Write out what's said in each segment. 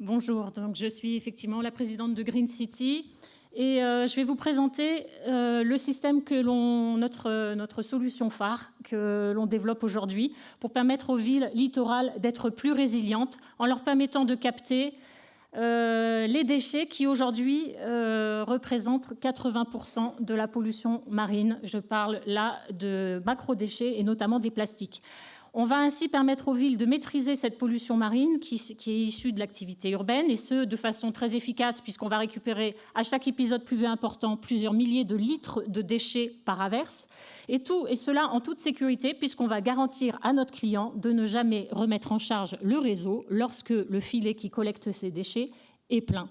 Bonjour, donc je suis effectivement la présidente de Green City et je vais vous présenter le système notre solution phare que l'on développe aujourd'hui pour permettre aux villes littorales d'être plus résilientes en leur permettant de capter les déchets qui aujourd'hui représentent 80% de la pollution marine. Je parle là de macro-déchets et notamment des plastiques. On va ainsi permettre aux villes de maîtriser cette pollution marine qui est issue de l'activité urbaine, et ce, de façon très efficace, puisqu'on va récupérer à chaque épisode pluvieux important plusieurs milliers de litres de déchets par averse, et cela en toute sécurité, puisqu'on va garantir à notre client de ne jamais remettre en charge le réseau lorsque le filet qui collecte ces déchets est plein.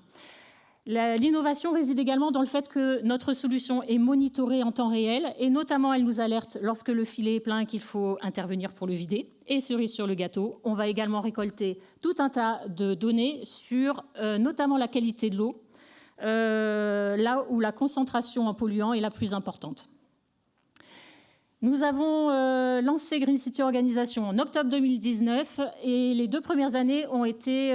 L'innovation réside également dans le fait que notre solution est monitorée en temps réel et notamment elle nous alerte lorsque le filet est plein et qu'il faut intervenir pour le vider. Et cerise sur le gâteau, on va également récolter tout un tas de données sur notamment la qualité de l'eau, là où la concentration en polluants est la plus importante. Nous avons lancé Green City Organisation en octobre 2019 et les 2 premières années ont été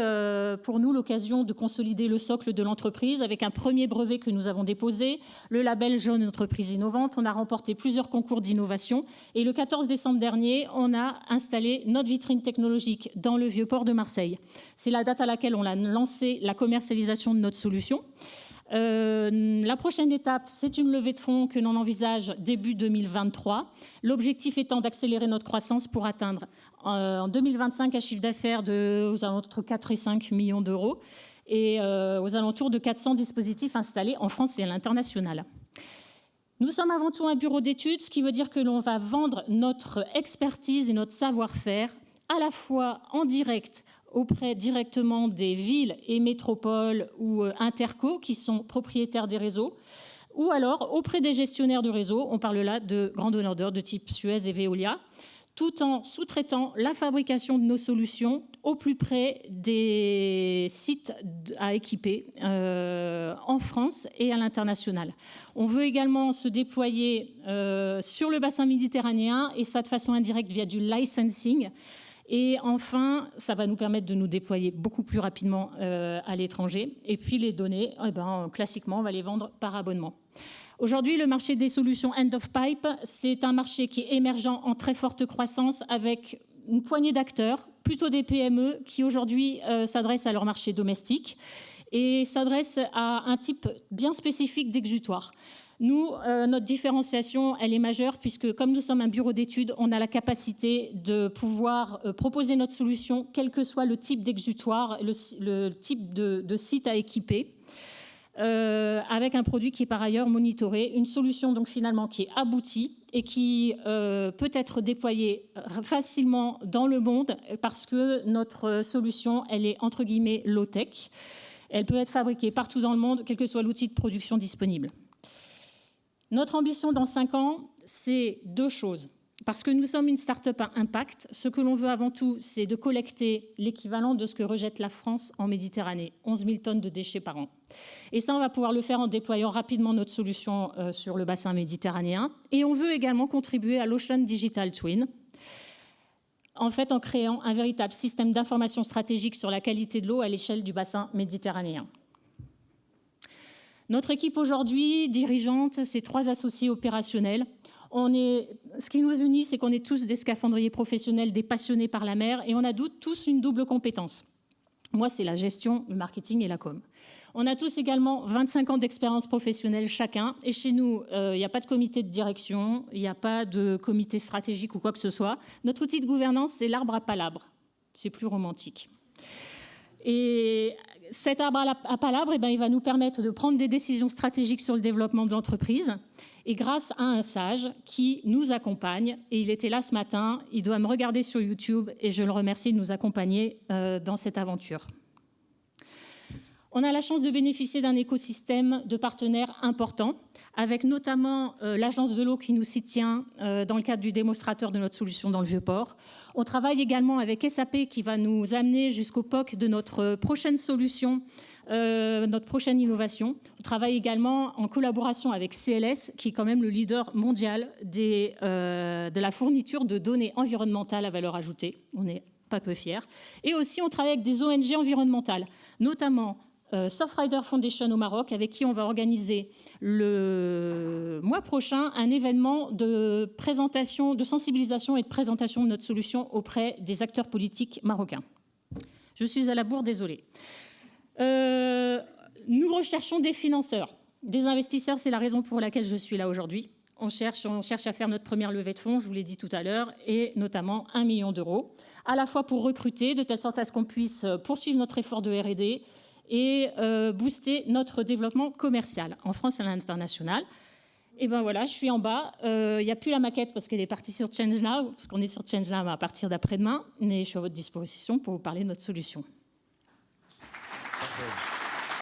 pour nous l'occasion de consolider le socle de l'entreprise avec un premier brevet que nous avons déposé, le label Jeune Entreprise Innovante. On a remporté plusieurs concours d'innovation et le 14 décembre dernier, on a installé notre vitrine technologique dans le Vieux-Port de Marseille. C'est la date à laquelle on a lancé la commercialisation de notre solution. La prochaine étape, c'est une levée de fonds que l'on envisage début 2023. L'objectif étant d'accélérer notre croissance pour atteindre en 2025 un chiffre d'affaires aux alentours de 4 et 5 millions d'euros et aux alentours de 400 dispositifs installés en France et à l'international. Nous sommes avant tout un bureau d'études, ce qui veut dire que l'on va vendre notre expertise et notre savoir-faire à la fois en direct auprès directement des villes et métropoles ou intercos qui sont propriétaires des réseaux, ou alors auprès des gestionnaires de réseaux, on parle là de grands donneurs d'ordre de type Suez et Veolia, tout en sous-traitant la fabrication de nos solutions au plus près des sites à équiper en France et à l'international. On veut également se déployer sur le bassin méditerranéen et ça de façon indirecte via du licensing. Et enfin, ça va nous permettre de nous déployer beaucoup plus rapidement à l'étranger. Et puis les données, classiquement, on va les vendre par abonnement. Aujourd'hui, le marché des solutions end of pipe, c'est un marché qui est émergent en très forte croissance avec une poignée d'acteurs, plutôt des PME, qui aujourd'hui s'adressent à leur marché domestique et s'adressent à un type bien spécifique d'exutoire. Nous, notre différenciation, elle est majeure puisque comme nous sommes un bureau d'études, on a la capacité de pouvoir proposer notre solution, quel que soit le type d'exutoire, le type de site à équiper, avec un produit qui est par ailleurs monitoré, une solution donc finalement qui est aboutie et qui peut être déployée facilement dans le monde parce que notre solution, elle est entre guillemets low-tech. Elle peut être fabriquée partout dans le monde, quel que soit l'outil de production disponible. Notre ambition dans 5 ans, c'est 2 choses. Parce que nous sommes une start-up à impact, ce que l'on veut avant tout, c'est de collecter l'équivalent de ce que rejette la France en Méditerranée, 11 000 tonnes de déchets par an. Et ça, on va pouvoir le faire en déployant rapidement notre solution sur le bassin méditerranéen. Et on veut également contribuer à l'Ocean Digital Twin, en fait en créant un véritable système d'information stratégique sur la qualité de l'eau à l'échelle du bassin méditerranéen. Notre équipe aujourd'hui, dirigeante, c'est 3 associés opérationnels. Ce qui nous unit, c'est qu'on est tous des scaphandriers professionnels, des passionnés par la mer, et on a tous une double compétence. Moi, c'est la gestion, le marketing et la com. On a tous également 25 ans d'expérience professionnelle chacun, et chez nous, il n'y a pas de comité de direction, il n'y a pas de comité stratégique ou quoi que ce soit. Notre outil de gouvernance, c'est l'arbre à palabres. C'est plus romantique. Et cet arbre à palabres, il va nous permettre de prendre des décisions stratégiques sur le développement de l'entreprise. Et grâce à un sage qui nous accompagne, et il était là ce matin, il doit me regarder sur YouTube et je le remercie de nous accompagner dans cette aventure. On a la chance de bénéficier d'un écosystème de partenaires importants, avec notamment l'Agence de l'eau qui nous soutient dans le cadre du démonstrateur de notre solution dans le Vieux-Port. On travaille également avec SAP qui va nous amener jusqu'au POC de notre prochaine solution, notre prochaine innovation. On travaille également en collaboration avec CLS, qui est quand même le leader mondial de la fourniture de données environnementales à valeur ajoutée. On est pas peu fiers. Et aussi, on travaille avec des ONG environnementales, notamment Surfrider Foundation au Maroc, avec qui on va organiser le mois prochain un événement de présentation, de sensibilisation et de présentation de notre solution auprès des acteurs politiques marocains. Je suis à la bourre, désolée. Nous recherchons des financeurs, des investisseurs, c'est la raison pour laquelle je suis là aujourd'hui. On cherche à faire notre première levée de fonds, je vous l'ai dit tout à l'heure, et notamment 1 million d'euros, à la fois pour recruter, de telle sorte à ce qu'on puisse poursuivre notre effort de R&D et booster notre développement commercial en France et à l'international. Et ben voilà, je suis en bas. Il n'y a plus la maquette parce qu'elle est partie sur ChangeNow, parce qu'on est sur ChangeNow à partir d'après-demain, mais je suis à votre disposition pour vous parler de notre solution.